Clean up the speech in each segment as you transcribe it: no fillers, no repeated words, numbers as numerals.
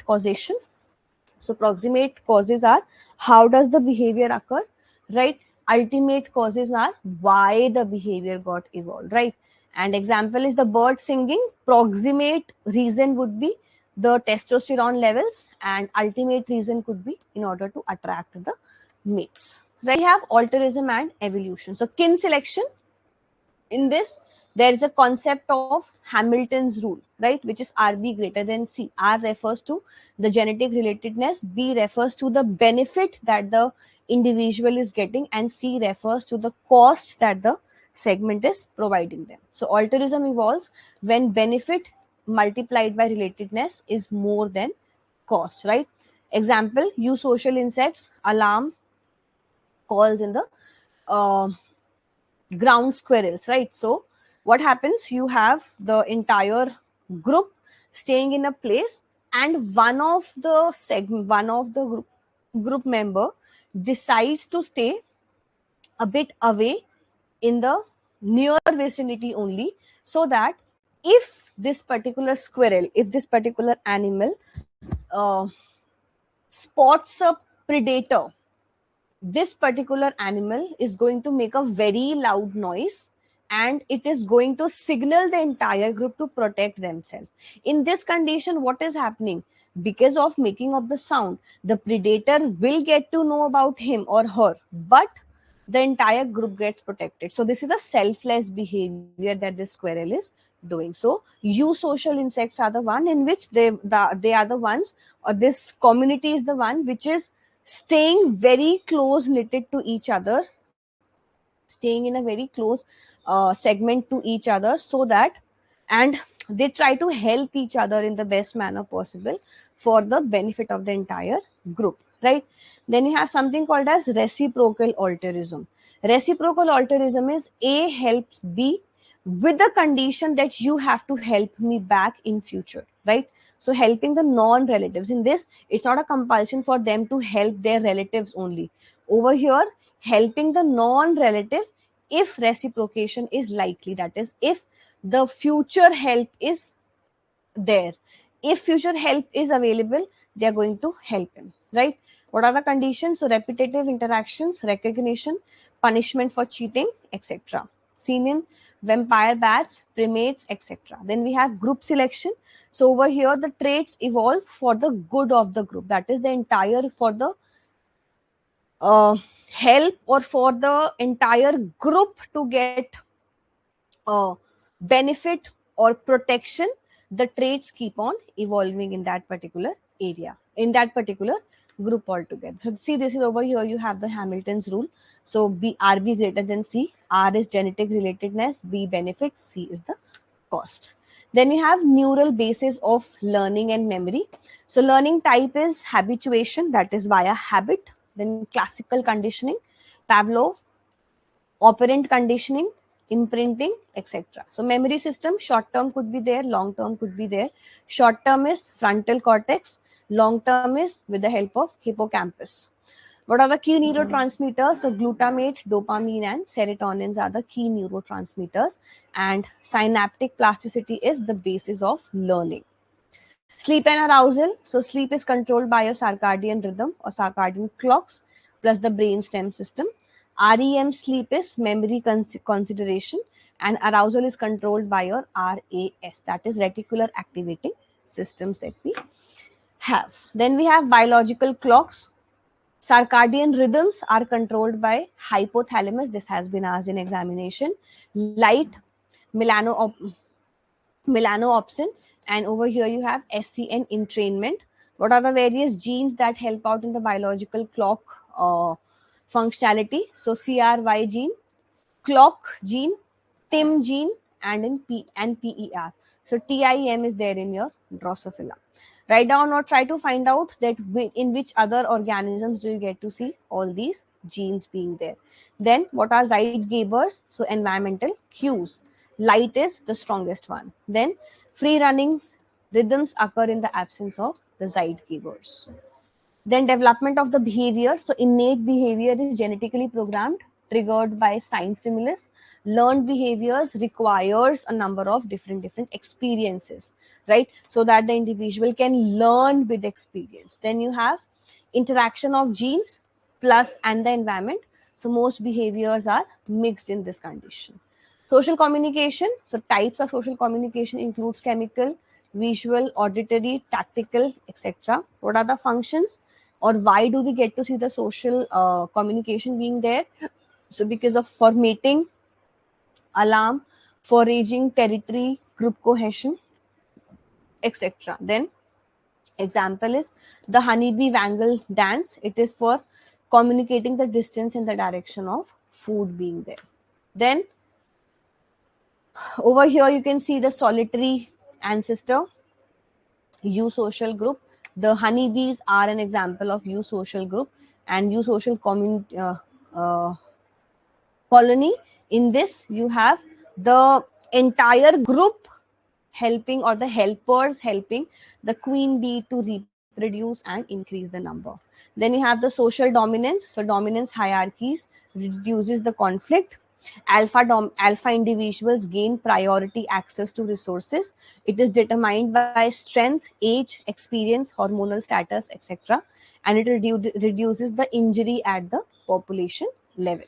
causation. So proximate causes are how does the behavior occur, right? Ultimate causes are why the behavior got evolved, right? And example is the bird singing. Proximate reason would be the testosterone levels, and ultimate reason could be in order to attract the mates. Right? We have altruism and evolution. So kin selection, in this there is a concept of Hamilton's rule, right, which is Rb greater than C. R refers to the genetic relatedness, B refers to the benefit that the individual is getting, and C refers to the cost that the segment is providing them. So altruism evolves when benefit multiplied by relatedness is more than cost, right? Example, eusocial insects alarm calls in the uh, ground squirrels, right? So what happens, you have the entire group staying in a place, and one of the group member decides to stay a bit away in the near vicinity only, so that if this particular squirrel, if this particular animal spots a predator, this particular animal is going to make a very loud noise, and it is going to signal the entire group to protect themselves. In this condition, what is happening? Because of making of the sound, the predator will get to know about him or her, but the entire group gets protected. So this is a selfless behavior that this squirrel is doing. So eusocial insects are the one in which they are the ones, or this community is the one which is staying very close knitted to each other, staying in a very close segment to each other, so that, and they try to help each other in the best manner possible for the benefit of the entire group, right? Then you have something called as reciprocal altruism. Reciprocal altruism is A helps B with the condition that you have to help me back in future, right? So helping the non-relatives, in this it's not a compulsion for them to help their relatives only. Over here, helping the non-relative if reciprocation is likely, that is, if the future help is there, if future help is available, they are going to help him, right? What are the conditions? So repetitive interactions, recognition, punishment for cheating, etc. Seen in vampire bats, primates, etc. Then we have group selection. So over here the traits evolve for the good of the group, that is the entire, for the help, or for the entire group to get benefit or protection. The traits keep on evolving in that particular area, in that particular group altogether. So see, this is over here, you have the Hamilton's rule. So B, Rb greater than C. R is genetic relatedness, B benefit, C is the cost. Then you have neural basis of learning and memory. So learning type is habituation, that is via habit. Then classical conditioning, Pavlov, operant conditioning, imprinting, etc. So memory system, short term could be there, long term could be there. Short term is frontal cortex, long term is with the help of hippocampus. What are the key neurotransmitters? The glutamate, dopamine, and serotonins are the key neurotransmitters, and synaptic plasticity is the basis of learning. Sleep and arousal. So sleep is controlled by your circadian rhythm or circadian clocks plus the brainstem system. REM sleep is memory consideration, and arousal is controlled by your RAS, that is reticular activating systems that we have. Then we have biological clocks. Circadian rhythms are controlled by hypothalamus. This has been asked in examination. Light, melanoopsin, and over here you have SCN entrainment. What are the various genes that help out in the biological clock functionality? So CRY gene, clock gene, TIM gene, and in PER. So TIM is there in your Drosophila. Write down or try to find out that in which other organisms do you get to see all these genes being there. Then what are Zeitgebers? So environmental cues. Light is the strongest one. Then free running rhythms occur in the absence of the Zeitgebers. Then development of the behavior. So innate behavior is genetically programmed. triggered by sign stimulus. Learned behaviors requires a number of different experiences, right? So that the individual can learn with experience. Then you have interaction of genes plus and the environment. So most behaviors are mixed in this condition. Social communication. So types of social communication includes chemical, visual, auditory, tactical, etc. What are the functions, or why do we get to see the social communication being there? So because of for mating, alarm, foraging, territory, group cohesion, etc. Then example is the honeybee wangle dance. It is for communicating the distance in the direction of food being there. Then over here you can see the solitary ancestor, eusocial group. The honeybees are an example of eusocial group and eusocial uh, colony. In this you have the entire group helping, or the helpers helping the queen bee to reproduce and increase the number. Then you have the social dominance. So dominance hierarchies reduces the conflict. Alpha individuals gain priority access to resources. It is determined by strength, age, experience, hormonal status, etc., and it reduces the injury at the population level.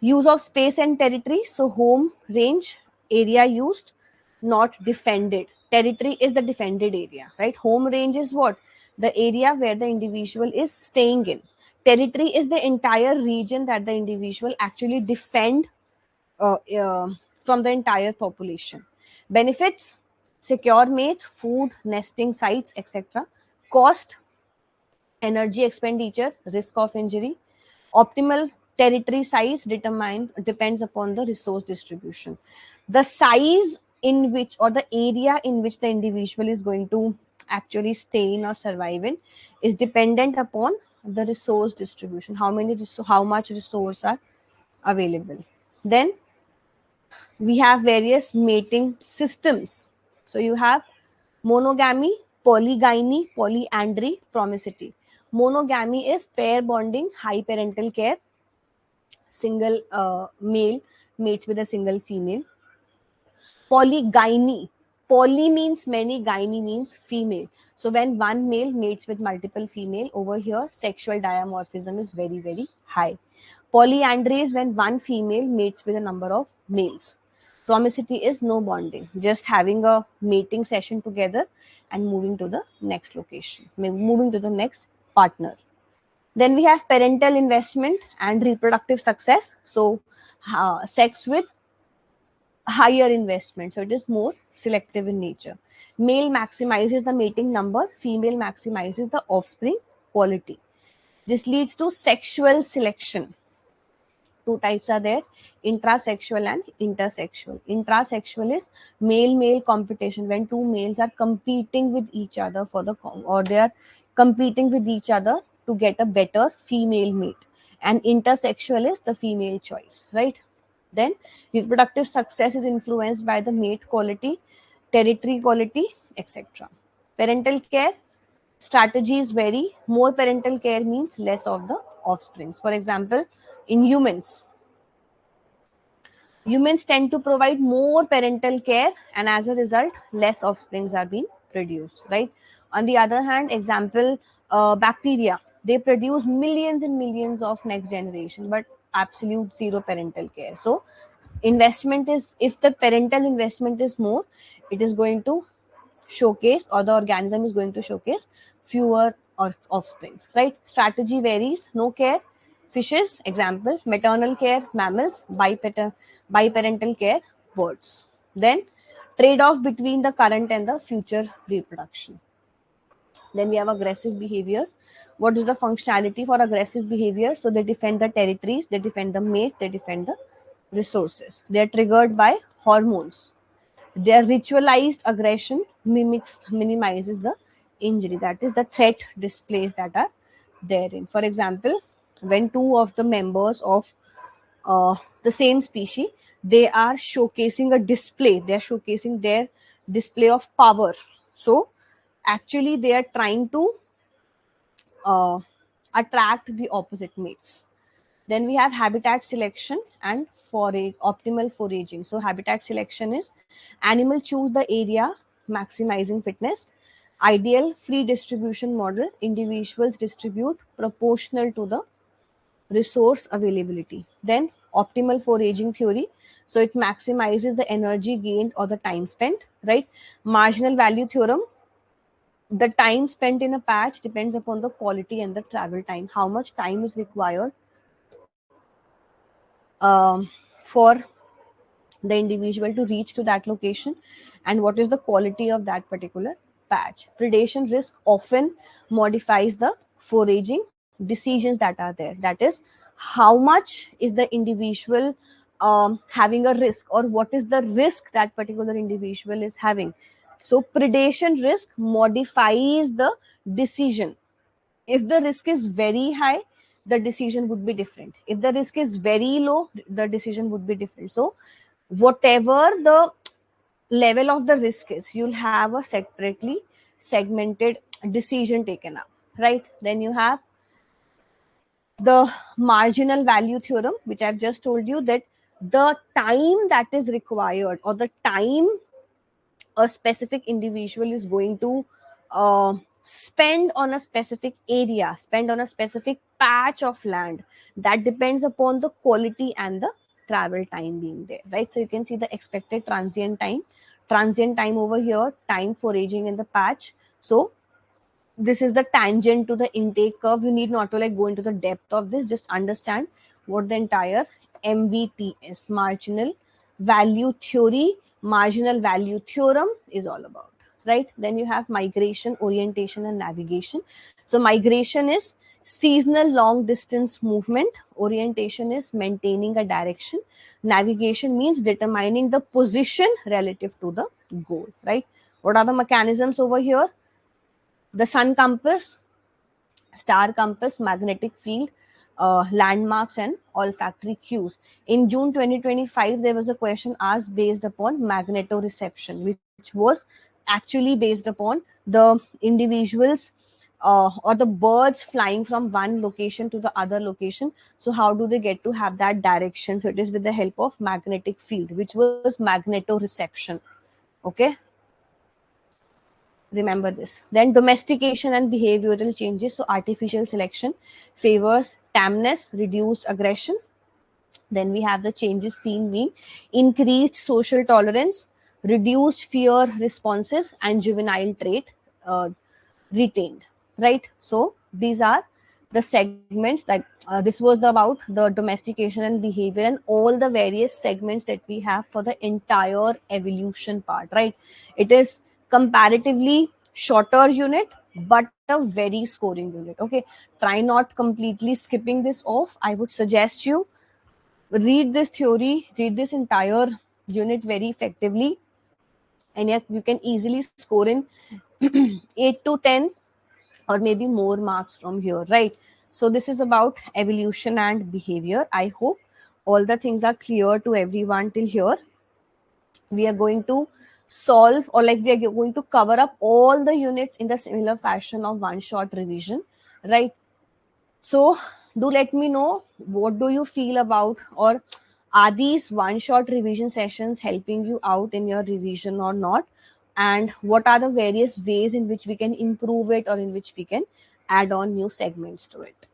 Use of space and territory. So home range, area used, not defended. Territory is the defended area, right? Home range is what? The area where the individual is staying in. Territory is the entire region that the individual actually defend uh, uh, from the entire population. Benefits: secure mates, food, nesting sites, etc. Cost: energy expenditure, risk of injury. Optimal territory size depends upon the resource distribution. The size in which, or the area in which the individual is going to actually stay in or survive in, is dependent upon the resource distribution. How much resource are available. Then we have various mating systems. So you have monogamy, polygyny, polyandry, promiscuity. Monogamy is pair bonding, high parental care, single male mates with a single female. Polygyny, poly means many, gyny means female. So when one male mates with multiple female, over here sexual dimorphism is very high. Polyandry is when one female mates with a number of males. Promiscuity is no bonding, just having a mating session together and moving to the next location, moving to the next partner. Then we have parental investment and reproductive success. So sex with higher investment, so it is more selective in nature. Male maximizes the mating number, female maximizes the offspring quality. This leads to sexual selection. Two types are there: intrasexual and intersexual. Intrasexual is male male competition, when two males are competing with each other for the or they are competing with each other to get a better female mate. And intersexual is the female choice, right? Then reproductive success is influenced by the mate quality, territory quality, etc. Parental care strategies vary. More parental care means less of the offsprings. For example, in humans tend to provide more parental care, and as a result less offsprings are being produced, right? On the other hand, example, bacteria, they produce millions and millions of next generation, but absolute zero parental care. So investment is, if the parental investment is more, it is going to showcase, or the organism is going to showcase fewer or offsprings, right? Strategy varies. No care, fishes, example, maternal care, mammals, biparental care, birds. Then trade-off between the current and the future reproduction. Then we have aggressive behaviors. What is the functionality for aggressive behavior? So they defend the territories, they defend the mate, they defend the resources. They are triggered by hormones. Their ritualized aggression minimizes the injury, that is the threat displays that are therein. For example, when two of the members of the same species, they are showcasing a display, they are showcasing their display of power. So actually they are trying to uh, attract the opposite mates. Then we have habitat selection and optimal foraging. So habitat selection is animal choose the area maximizing fitness. Ideal free distribution model, individuals distribute proportional to the resource availability. Then optimal foraging theory, so it maximizes the energy gained or the time spent, right? Marginal value theorem, the time spent in a patch depends upon the quality and the travel time. How much time is required for the individual to reach to that location, and what is the quality of that particular patch. Predation risk often modifies the foraging decisions that are there. That is, how much is the individual having a risk, or what is the risk that particular individual is having. So predation risk modifies the decision. If the risk is very high, the decision would be different. If the risk is very low, the decision would be different. So whatever the level of the risk is, you'll have a separately segmented decision taken up, right? Then you have the marginal value theorem, which I've just told you, that the time that is required, or the time a specific individual is going to spend on a specific area, spend on a specific patch of land, that depends upon the quality and the travel time being there, right? So you can see the expected transient time over here, time foraging in the patch. So this is the tangent to the intake curve. You need not to like go into the depth of this, just understand what the entire MVT is, marginal value theory, marginal value theorem is all about, right? Then you have migration, orientation and navigation. So migration is seasonal long distance movement, orientation is maintaining a direction, navigation means determining the position relative to the goal, right? What are the mechanisms over here? The sun compass, star compass, magnetic field, landmarks, and olfactory cues. In June 2025, there was a question asked based upon magnetoreception, which was actually based upon the individuals or the birds flying from one location to the other location. So how do they get to have that direction? So it is with the help of magnetic field, which was magnetoreception. Okay, remember this. Then domestication and behavioral changes. So artificial selection favors tameness, reduced aggression. Then we have the changes seen being increased social tolerance, reduced fear responses, and juvenile trait uh, retained, right? So these are the segments that this was about the domestication and behavior, and all the various segments that we have for the entire evolution part, right? It is comparatively shorter unit, but a very scoring unit. Okay, try not completely skipping this off. I would suggest you read this theory, read this entire unit very effectively, and yet you can easily score in 8 to 10 or maybe more marks from here, right? So this is about evolution and behavior. I hope all the things are clear to everyone till here. We are going to solve, or like we are going to cover up all the units in the similar fashion of one shot revision, right? So do let me know, what do you feel about, or are these one shot revision sessions helping you out in your revision or not? And what are the various ways in which we can improve it, or in which we can add on new segments to it?